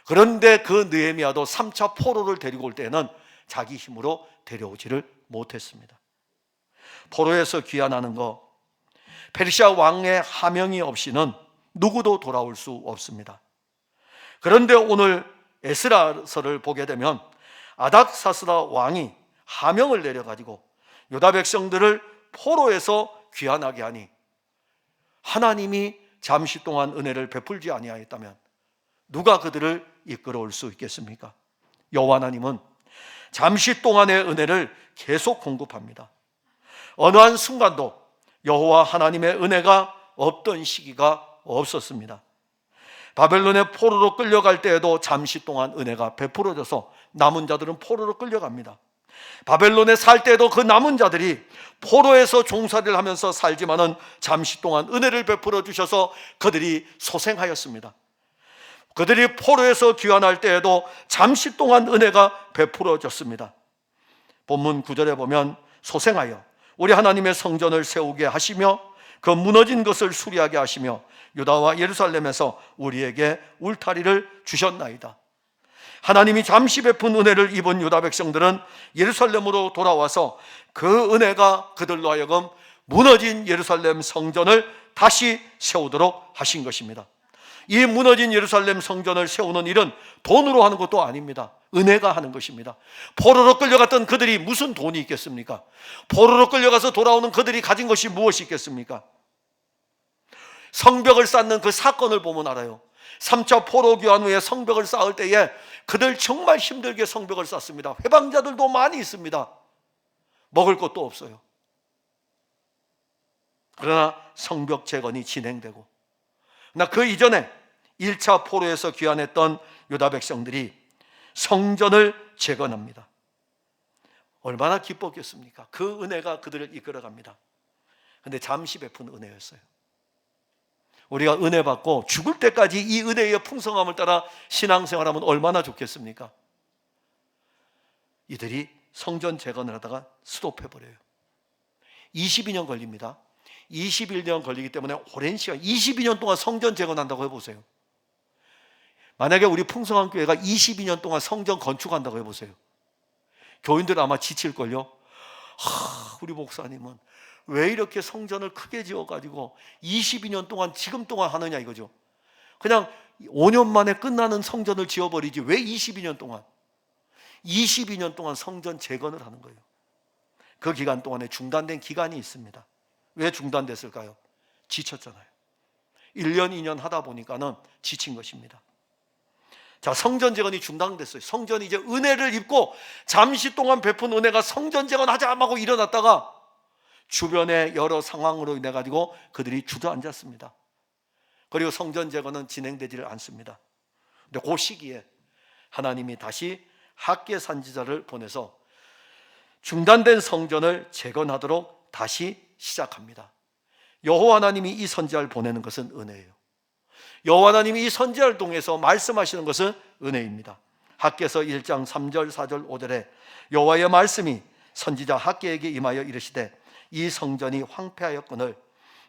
그런데 그 느헤미야도 3차 포로를 데리고 올 때는 자기 힘으로 데려오지를 못했습니다. 포로에서 귀환하는 거, 페르시아 왕의 하명이 없이는 누구도 돌아올 수 없습니다. 그런데 오늘 에스라서를 보게 되면 아닥사스다 왕이 하명을 내려가지고 유다 백성들을 포로에서 귀환하게 하니 하나님이 잠시 동안 은혜를 베풀지 아니하였다면 누가 그들을 이끌어올 수 있겠습니까? 여호와 하나님은 잠시 동안의 은혜를 계속 공급합니다. 어느 한 순간도 여호와 하나님의 은혜가 없던 시기가 없었습니다. 바벨론의 포로로 끌려갈 때에도 잠시 동안 은혜가 베풀어져서 남은 자들은 포로로 끌려갑니다. 바벨론에 살 때에도 그 남은 자들이 포로에서 종살이를 하면서 살지만은 잠시 동안 은혜를 베풀어 주셔서 그들이 소생하였습니다. 그들이 포로에서 귀환할 때에도 잠시 동안 은혜가 베풀어졌습니다. 본문 9절에 보면 소생하여 우리 하나님의 성전을 세우게 하시며 그 무너진 것을 수리하게 하시며 유다와 예루살렘에서 우리에게 울타리를 주셨나이다. 하나님이 잠시 베푼 은혜를 입은 유다 백성들은 예루살렘으로 돌아와서 그 은혜가 그들로 하여금 무너진 예루살렘 성전을 다시 세우도록 하신 것입니다. 이 무너진 예루살렘 성전을 세우는 일은 돈으로 하는 것도 아닙니다. 은혜가 하는 것입니다. 포로로 끌려갔던 그들이 무슨 돈이 있겠습니까? 포로로 끌려가서 돌아오는 그들이 가진 것이 무엇이 있겠습니까? 성벽을 쌓는 그 사건을 보면 알아요. 3차 포로 귀환 후에 성벽을 쌓을 때에 그들 정말 힘들게 성벽을 쌓습니다. 회방자들도 많이 있습니다. 먹을 것도 없어요. 그러나 성벽 재건이 진행되고, 그러나 그 이전에 1차 포로에서 귀환했던 유다 백성들이 성전을 재건합니다. 얼마나 기뻤겠습니까? 그 은혜가 그들을 이끌어갑니다. 그런데 잠시 베푼 은혜였어요. 우리가 은혜 받고 죽을 때까지 이 은혜의 풍성함을 따라 신앙생활하면 얼마나 좋겠습니까? 이들이 성전 재건을 하다가 스톱해버려요. 22년 걸립니다. 21년 걸리기 때문에 오랜 시간, 22년 동안 성전 재건한다고 해보세요. 만약에 우리 풍성한 교회가 22년 동안 성전 건축한다고 해보세요. 교인들 아마 지칠걸요. 우리 목사님은 왜 이렇게 성전을 크게 지어가지고 22년 동안 지금 동안 하느냐 이거죠. 그냥 5년 만에 끝나는 성전을 지어버리지 왜 22년 동안 성전 재건을 하는 거예요. 그 기간 동안에 중단된 기간이 있습니다. 왜 중단됐을까요? 지쳤잖아요. 1년 2년 하다 보니까는 지친 것입니다. 자, 성전 재건이 중단됐어요. 성전이 이제 은혜를 입고 잠시 동안 베푼 은혜가 성전 재건하자 하고 일어났다가 주변의 여러 상황으로 인해 가지고 그들이 주저앉았습니다. 그리고 성전 재건은 진행되지를 않습니다. 근데 그 시기에 하나님이 다시 학개 선지자를 보내서 중단된 성전을 재건하도록 다시 시작합니다. 여호와 하나님이 이 선지자를 보내는 것은 은혜예요. 여호와 하나님이 이 선지자를 통해서 말씀하시는 것은 은혜입니다. 학개서 1장 3절 4절 5절에 여호와의 말씀이 선지자 학개에게 임하여 이르시되 이 성전이 황폐하였거늘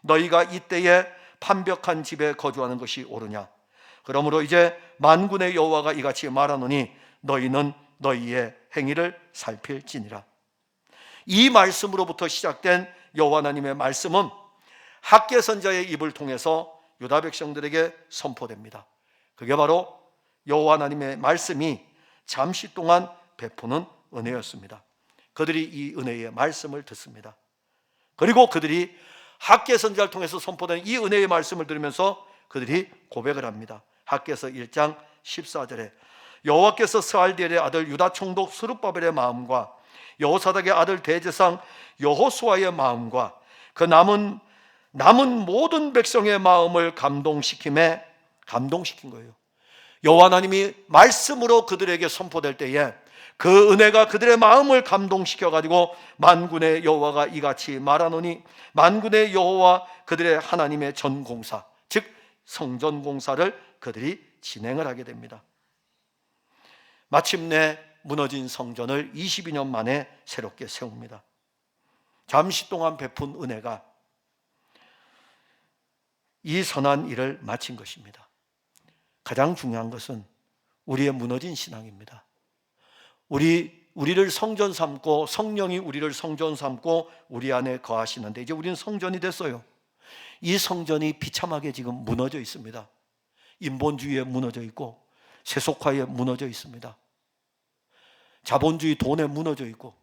너희가 이때에 판벽한 집에 거주하는 것이 옳으냐. 그러므로 이제 만군의 여호와가 이같이 말하노니 너희는 너희의 행위를 살필지니라. 이 말씀으로부터 시작된 여호와 하나님의 말씀은 학개 선지자의 입을 통해서 유다 백성들에게 선포됩니다. 그게 바로 여호와 하나님의 말씀이 잠시 동안 베푸는 은혜였습니다. 그들이 이 은혜의 말씀을 듣습니다. 그리고 그들이 학개 선지자를 통해서 선포된 이 은혜의 말씀을 들으면서 그들이 고백을 합니다. 학개서 1장 14절에 여호와께서 스알디엘의 아들 유다 총독 스룹바벨의 마음과 여호사닥의 아들 대제상 여호수아의 마음과 그 남은 모든 백성의 마음을 감동시킨 거예요. 여호와 하나님이 말씀으로 그들에게 선포될 때에 그 은혜가 그들의 마음을 감동시켜 가지고 만군의 여호와가 이같이 말하노니 만군의 여호와 그들의 하나님의 전공사, 즉 성전공사를 그들이 진행을 하게 됩니다. 마침내 무너진 성전을 22년 만에 새롭게 세웁니다. 잠시 동안 베푼 은혜가 이 선한 일을 마친 것입니다. 가장 중요한 것은 우리의 무너진 신앙입니다. 우리를 성전 삼고 성령이 우리를 성전 삼고 우리 안에 거하시는데 이제 우리는 성전이 됐어요. 이 성전이 비참하게 지금 무너져 있습니다. 인본주의에 무너져 있고 세속화에 무너져 있습니다. 자본주의 돈에 무너져 있고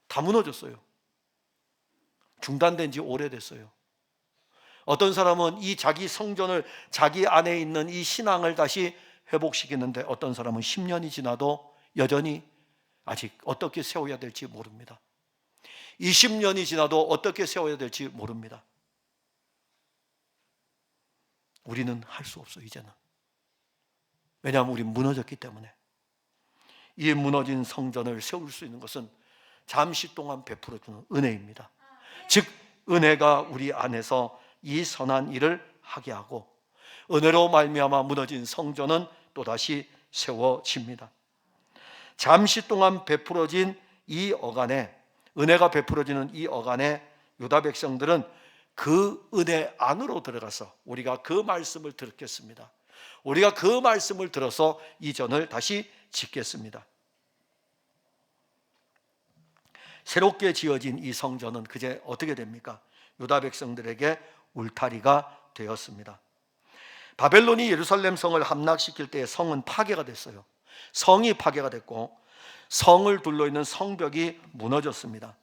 다 무너졌어요. 중단된 지 오래됐어요. 어떤 사람은 이 자기 성전을 자기 안에 있는 이 신앙을 다시 회복시키는데 어떤 사람은 10년이 지나도 여전히 아직 어떻게 세워야 될지 모릅니다. 20년이 지나도 어떻게 세워야 될지 모릅니다. 우리는 할 수 없어요, 이제는. 왜냐하면 우리 무너졌기 때문에. 이 무너진 성전을 세울 수 있는 것은 잠시 동안 베풀어주는 은혜입니다. 즉 은혜가 우리 안에서 이 선한 일을 하게 하고 은혜로 말미암아 무너진 성전은 또다시 세워집니다. 잠시 동안 베풀어진 이 어간에, 은혜가 베풀어지는 이 어간에 유다 백성들은 그 은혜 안으로 들어가서 우리가 그 말씀을 듣겠습니다. 우리가 그 말씀을 들어서 이 전을 다시 짓겠습니다. 새롭게 지어진 이 성전은 그제 어떻게 됩니까? 유다 백성들에게 울타리가 되었습니다. 바벨론이 예루살렘 성을 함락시킬 때 성은 파괴가 됐어요. 성이 파괴가 됐고 성을 둘러있는 성벽이 무너졌습니다.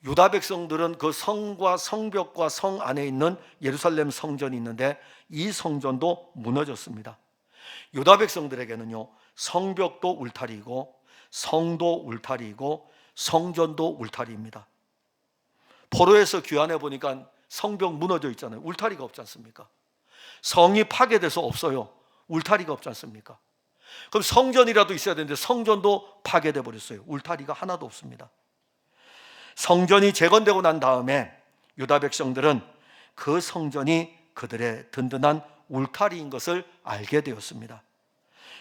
유다 백성들은 그 성과 성벽과 성 안에 있는 예루살렘 성전이 있는데 이 성전도 무너졌습니다. 유다 백성들에게는요, 성벽도 울타리이고 성도 울타리이고 성전도 울타리입니다. 포로에서 귀환해 보니까 성벽 무너져 있잖아요. 울타리가 없지 않습니까? 성이 파괴돼서 없어요. 울타리가 없지 않습니까? 그럼 성전이라도 있어야 되는데 성전도 파괴돼 버렸어요. 울타리가 하나도 없습니다. 성전이 재건되고 난 다음에 유다 백성들은 그 성전이 그들의 든든한 울타리인 것을 알게 되었습니다.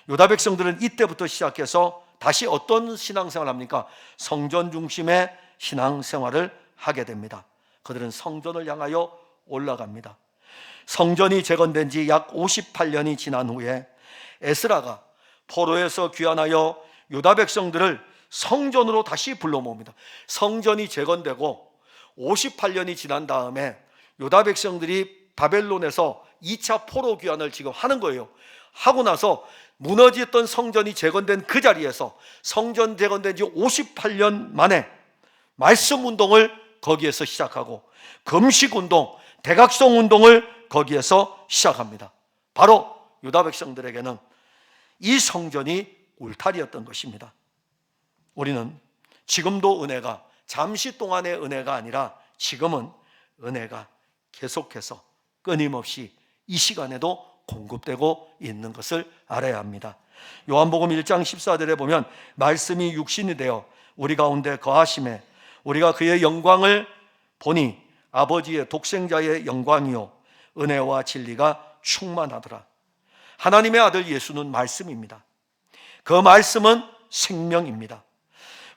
유다 백성들은 이때부터 시작해서 다시 어떤 신앙생활을 합니까? 성전 중심의 신앙생활을 하게 됩니다. 그들은 성전을 향하여 올라갑니다. 성전이 재건된 지 약 58년이 지난 후에 에스라가 포로에서 귀환하여 유다 백성들을 성전으로 다시 불러 모읍니다. 성전이 재건되고 58년이 지난 다음에 유다 백성들이 바벨론에서 2차 포로 귀환을 지금 하는 거예요. 하고 나서 무너졌던 성전이 재건된 그 자리에서 성전 재건된 지 58년 만에 말씀 운동을 거기에서 시작하고 금식 운동, 대각성 운동을 거기에서 시작합니다. 바로 유다 백성들에게는 이 성전이 울타리였던 것입니다. 우리는 지금도 은혜가 잠시 동안의 은혜가 아니라 지금은 은혜가 계속해서 끊임없이 이 시간에도 공급되고 있는 것을 알아야 합니다. 요한복음 1장 14절에 보면 말씀이 육신이 되어 우리 가운데 거하심에 우리가 그의 영광을 보니 아버지의 독생자의 영광이요 은혜와 진리가 충만하더라. 하나님의 아들 예수는 말씀입니다. 그 말씀은 생명입니다.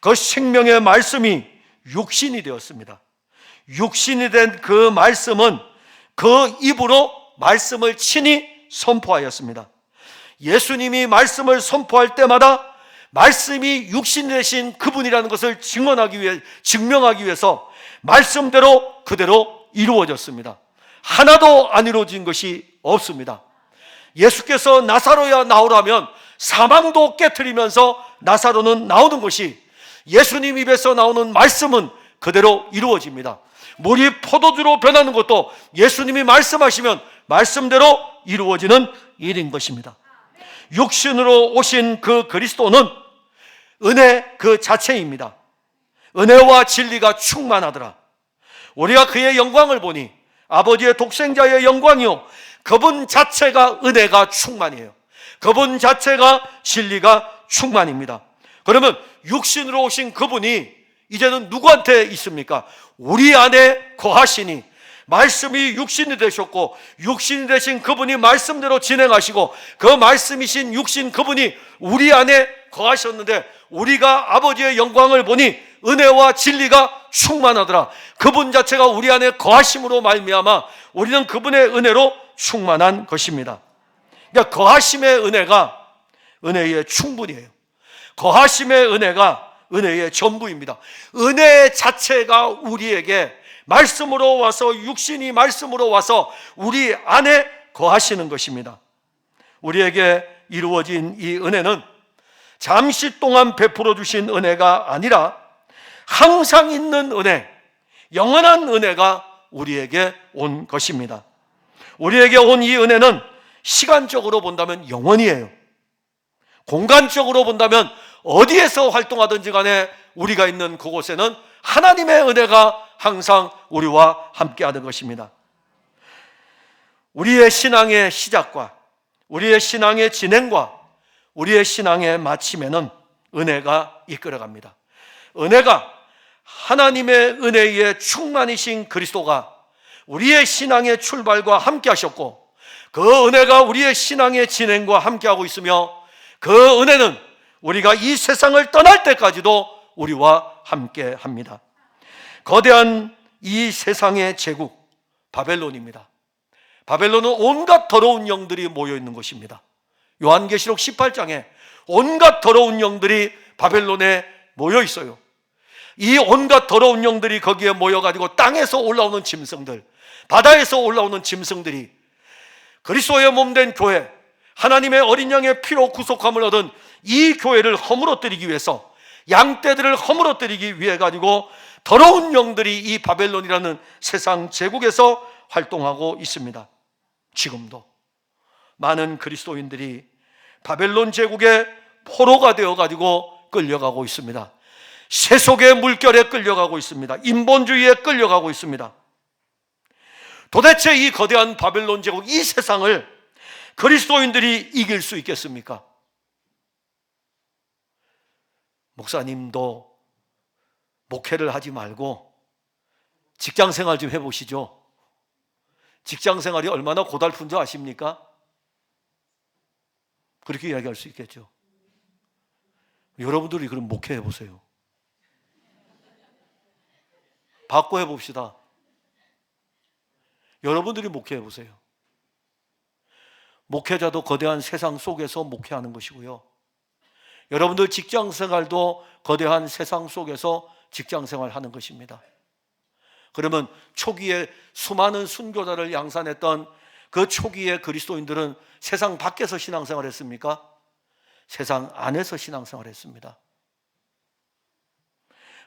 그 생명의 말씀이 육신이 되었습니다. 육신이 된 그 말씀은 그 입으로 말씀을 친히 선포하였습니다. 예수님이 말씀을 선포할 때마다 말씀이 육신이 되신 그분이라는 것을 증명하기 위해서 말씀대로 그대로 이루어졌습니다. 하나도 안 이루어진 것이 없습니다. 예수께서 나사로야 나오라면 사망도 깨트리면서 나사로는 나오는 것이 예수님 입에서 나오는 말씀은 그대로 이루어집니다. 물이 포도주로 변하는 것도 예수님이 말씀하시면 말씀대로 이루어지는 일인 것입니다. 육신으로 오신 그 그리스도는 은혜 그 자체입니다. 은혜와 진리가 충만하더라. 우리가 그의 영광을 보니 아버지의 독생자의 영광이요 그분 자체가 은혜가 충만이에요. 그분 자체가 진리가 충만입니다. 그러면 육신으로 오신 그분이 이제는 누구한테 있습니까? 우리 안에 거하시니 말씀이 육신이 되셨고 육신이 되신 그분이 말씀대로 진행하시고 그 말씀이신 육신 그분이 우리 안에 거하셨는데 우리가 아버지의 영광을 보니 은혜와 진리가 충만하더라. 그분 자체가 우리 안에 거하심으로 말미암아 우리는 그분의 은혜로 충만한 것입니다. 그러니까 거하심의 은혜가 은혜의 충분이에요. 거하심의 은혜가 은혜의 전부입니다. 은혜 자체가 우리에게 말씀으로 와서 육신이 말씀으로 와서 우리 안에 거하시는 것입니다. 우리에게 이루어진 이 은혜는 잠시 동안 베풀어 주신 은혜가 아니라 항상 있는 은혜, 영원한 은혜가 우리에게 온 것입니다. 우리에게 온 이 은혜는 시간적으로 본다면 영원이에요. 공간적으로 본다면 어디에서 활동하든지 간에 우리가 있는 그곳에는 하나님의 은혜가 항상 우리와 함께하는 것입니다. 우리의 신앙의 시작과 우리의 신앙의 진행과 우리의 신앙의 마침에는 은혜가 이끌어갑니다. 은혜가 하나님의 은혜에 충만이신 그리스도가 우리의 신앙의 출발과 함께 하셨고 그 은혜가 우리의 신앙의 진행과 함께하고 있으며 그 은혜는 우리가 이 세상을 떠날 때까지도 우리와 함께합니다. 거대한 이 세상의 제국 바벨론입니다. 바벨론은 온갖 더러운 영들이 모여있는 곳입니다. 요한계시록 18장에 온갖 더러운 영들이 바벨론에 모여 있어요. 이 온갖 더러운 영들이 거기에 모여가지고 땅에서 올라오는 짐승들, 바다에서 올라오는 짐승들이 그리스도의 몸된 교회, 하나님의 어린 양의 피로 구속함을 얻은 이 교회를 허물어뜨리기 위해서 양떼들을 허물어뜨리기 위해 가지고 더러운 영들이 이 바벨론이라는 세상 제국에서 활동하고 있습니다. 지금도 많은 그리스도인들이 바벨론 제국의 포로가 되어 가지고 끌려가고 있습니다. 세속의 물결에 끌려가고 있습니다. 인본주의에 끌려가고 있습니다. 도대체 이 거대한 바벨론 제국, 이 세상을 그리스도인들이 이길 수 있겠습니까? 목사님도 목회를 하지 말고 직장 생활 좀 해보시죠. 직장 생활이 얼마나 고달픈 줄 아십니까? 그렇게 이야기할 수 있겠죠. 여러분들이 그럼 목회해 보세요. 바꿔 해봅시다. 여러분들이 목회해 보세요. 목회자도 거대한 세상 속에서 목회하는 것이고요, 여러분들 직장 생활도 거대한 세상 속에서 직장 생활하는 것입니다. 그러면 초기에 수많은 순교자를 양산했던 그 초기의 그리스도인들은 세상 밖에서 신앙생활 했습니까? 세상 안에서 신앙생활 했습니다.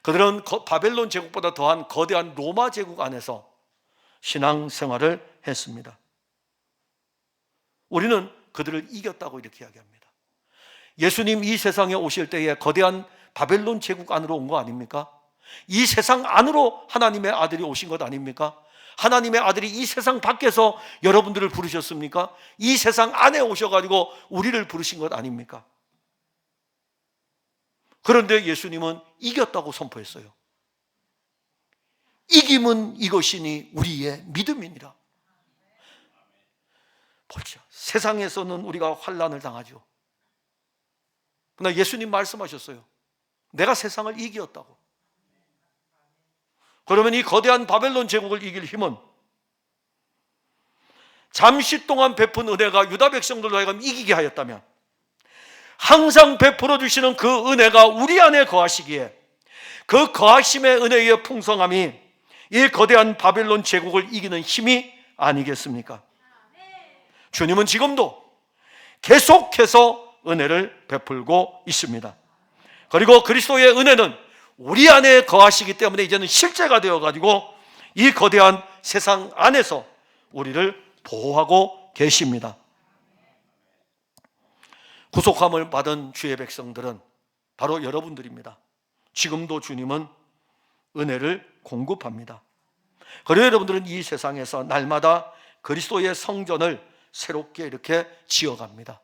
그들은 바벨론 제국보다 더한 거대한 로마 제국 안에서 신앙생활을 했습니다. 우리는 그들을 이겼다고 이렇게 이야기합니다. 예수님 이 세상에 오실 때에 거대한 바벨론 제국 안으로 온 거 아닙니까? 이 세상 안으로 하나님의 아들이 오신 것 아닙니까? 하나님의 아들이 이 세상 밖에서 여러분들을 부르셨습니까? 이 세상 안에 오셔가지고 우리를 부르신 것 아닙니까? 그런데 예수님은 이겼다고 선포했어요. 이김은 이것이니 우리의 믿음이니라. 보십시오. 세상에서는 우리가 환난을 당하죠. 그러나 예수님 말씀하셨어요. 내가 세상을 이겼다고. 그러면 이 거대한 바벨론 제국을 이길 힘은 잠시 동안 베푼 은혜가 유다 백성들로 하여금 이기게 하였다면, 항상 베풀어 주시는 그 은혜가 우리 안에 거하시기에 그 거하심의 은혜의 풍성함이 이 거대한 바벨론 제국을 이기는 힘이 아니겠습니까? 주님은 지금도 계속해서 은혜를 베풀고 있습니다. 그리고 그리스도의 은혜는 우리 안에 거하시기 때문에 이제는 실제가 되어가지고 이 거대한 세상 안에서 우리를 보호하고 계십니다. 구속함을 받은 주의 백성들은 바로 여러분들입니다. 지금도 주님은 은혜를 공급합니다. 그리고 여러분들은 이 세상에서 날마다 그리스도의 성전을 새롭게 이렇게 지어갑니다.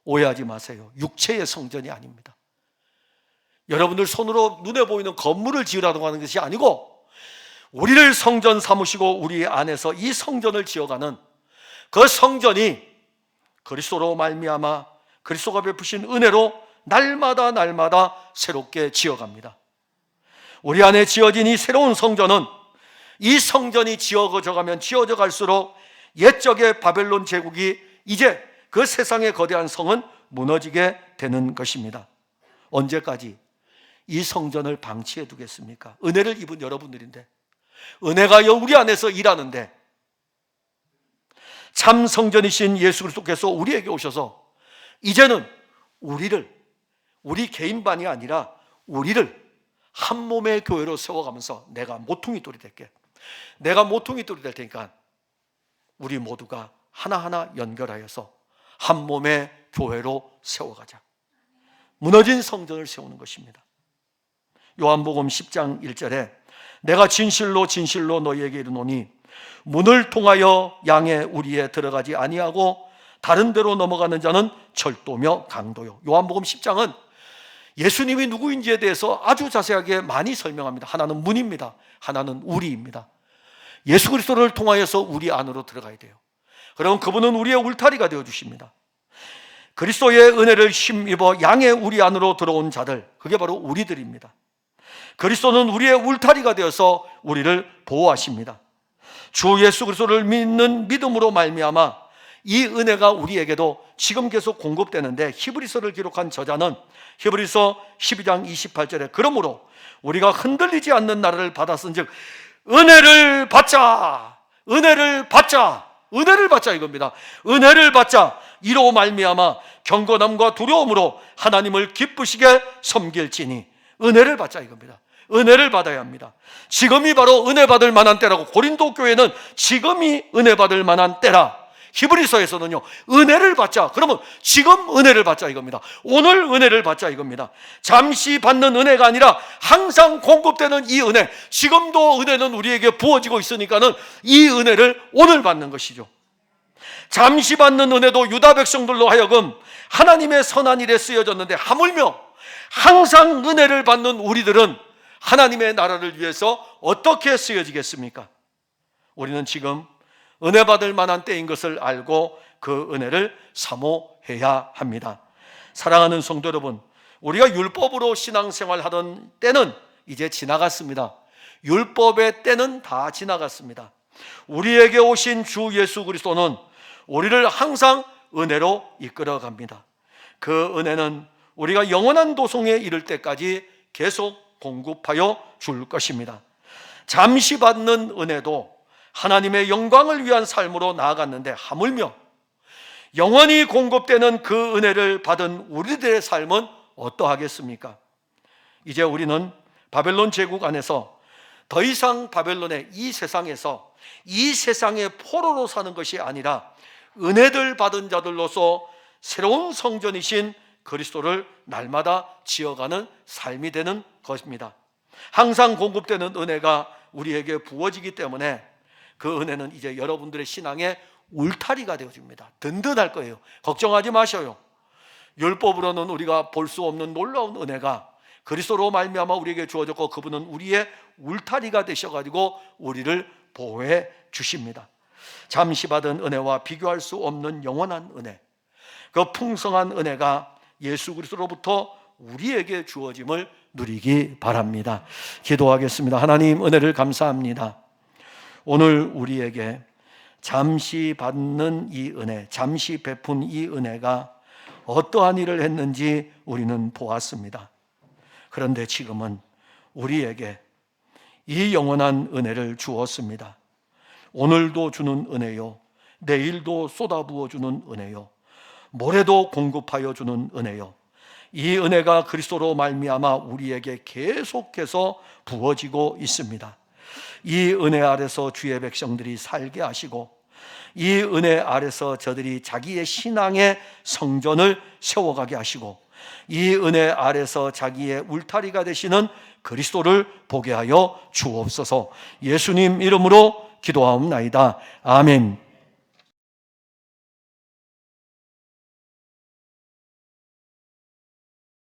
오해하지 마세요. 육체의 성전이 아닙니다. 여러분들 손으로 눈에 보이는 건물을 지으라고 하는 것이 아니고, 우리를 성전 삼으시고 우리 안에서 이 성전을 지어가는 그 성전이 그리스도로 말미암아 그리스도가 베푸신 은혜로 날마다 새롭게 지어갑니다. 우리 안에 지어진 이 새로운 성전은, 이 성전이 지어져 가면 지어져 갈수록 옛적의 바벨론 제국이 이제 그 세상의 거대한 성은 무너지게 되는 것입니다. 언제까지 이 성전을 방치해 두겠습니까? 은혜를 입은 여러분들인데, 은혜가 우리 안에서 일하는데, 참 성전이신 예수 그리스도께서 우리에게 오셔서 이제는 우리 개인반이 아니라 우리를 한 몸의 교회로 세워가면서 내가 모퉁이 돌이 될게, 내가 모퉁이 돌이 될 테니까 우리 모두가 하나하나 연결하여서 한 몸의 교회로 세워가자. 무너진 성전을 세우는 것입니다. 요한복음 10장 1절에 내가 진실로 너희에게 이르노니 문을 통하여 양의 우리에 들어가지 아니하고 다른 데로 넘어가는 자는 절도며 강도요. 요한복음 10장은 예수님이 누구인지에 대해서 아주 자세하게 많이 설명합니다. 하나는 문입니다. 하나는 우리입니다. 예수 그리스도를 통하여서 우리 안으로 들어가야 돼요. 그러면 그분은 우리의 울타리가 되어주십니다. 그리스도의 은혜를 힘입어 양의 우리 안으로 들어온 자들, 그게 바로 우리들입니다. 그리스도는 우리의 울타리가 되어서 우리를 보호하십니다. 주 예수 그리스도를 믿는 믿음으로 말미암아 이 은혜가 우리에게도 지금 계속 공급되는데, 히브리서를 기록한 저자는 히브리서 12장 28절에 그러므로 우리가 흔들리지 않는 나라를 받았은즉 은혜를 받자 이겁니다. 은혜를 받자. 이로 말미암아 경건함과 두려움으로 하나님을 기쁘시게 섬길지니, 은혜를 받자 이겁니다. 은혜를 받아야 합니다. 지금이 바로 은혜 받을 만한 때라고. 고린도 교회는 지금이 은혜 받을 만한 때라. 히브리서에서는요, 은혜를 받자. 그러면 지금 은혜를 받자 이겁니다. 오늘 은혜를 받자 이겁니다. 잠시 받는 은혜가 아니라 항상 공급되는 이 은혜, 지금도 은혜는 우리에게 부어지고 있으니까는 이 은혜를 오늘 받는 것이죠. 잠시 받는 은혜도 유다 백성들로 하여금 하나님의 선한 일에 쓰여졌는데, 하물며 항상 은혜를 받는 우리들은 하나님의 나라를 위해서 어떻게 쓰여지겠습니까? 우리는 지금 은혜 받을 만한 때인 것을 알고 그 은혜를 사모해야 합니다. 사랑하는 성도 여러분, 우리가 율법으로 신앙생활 하던 때는 이제 지나갔습니다. 율법의 때는 다 지나갔습니다. 우리에게 오신 주 예수 그리스도는 우리를 항상 은혜로 이끌어 갑니다. 그 은혜는 우리가 영원한 도성에 이를 때까지 계속 공급하여 줄 것입니다. 잠시 받는 은혜도 하나님의 영광을 위한 삶으로 나아갔는데, 하물며 영원히 공급되는 그 은혜를 받은 우리들의 삶은 어떠하겠습니까? 이제 우리는 바벨론 제국 안에서 더 이상 바벨론의 이 세상에서 이 세상의 포로로 사는 것이 아니라 은혜들 받은 자들로서 새로운 성전이신 그리스도를 날마다 지어가는 삶이 되는 것입니다. 항상 공급되는 은혜가 우리에게 부어지기 때문에 그 은혜는 이제 여러분들의 신앙의 울타리가 되어집니다. 든든할 거예요. 걱정하지 마셔요. 율법으로는 우리가 볼 수 없는 놀라운 은혜가 그리스도로 말미암아 우리에게 주어졌고, 그분은 우리의 울타리가 되셔가지고 우리를 보호해 주십니다. 잠시 받은 은혜와 비교할 수 없는 영원한 은혜, 그 풍성한 은혜가 예수 그리스도로부터 우리에게 주어짐을 누리기 바랍니다. 기도하겠습니다. 하나님, 은혜를 감사합니다. 오늘 우리에게 잠시 받는 이 은혜, 잠시 베푼 이 은혜가 어떠한 일을 했는지 우리는 보았습니다. 그런데 지금은 우리에게 이 영원한 은혜를 주었습니다. 오늘도 주는 은혜요, 내일도 쏟아부어 주는 은혜요, 모레도 공급하여 주는 은혜요, 이 은혜가 그리스도로 말미암아 우리에게 계속해서 부어지고 있습니다. 이 은혜 아래서 주의 백성들이 살게 하시고, 이 은혜 아래서 저들이 자기의 신앙의 성전을 세워가게 하시고, 이 은혜 아래서 자기의 울타리가 되시는 그리스도를 보게 하여 주옵소서. 예수님 이름으로 기도하옵나이다. 아멘.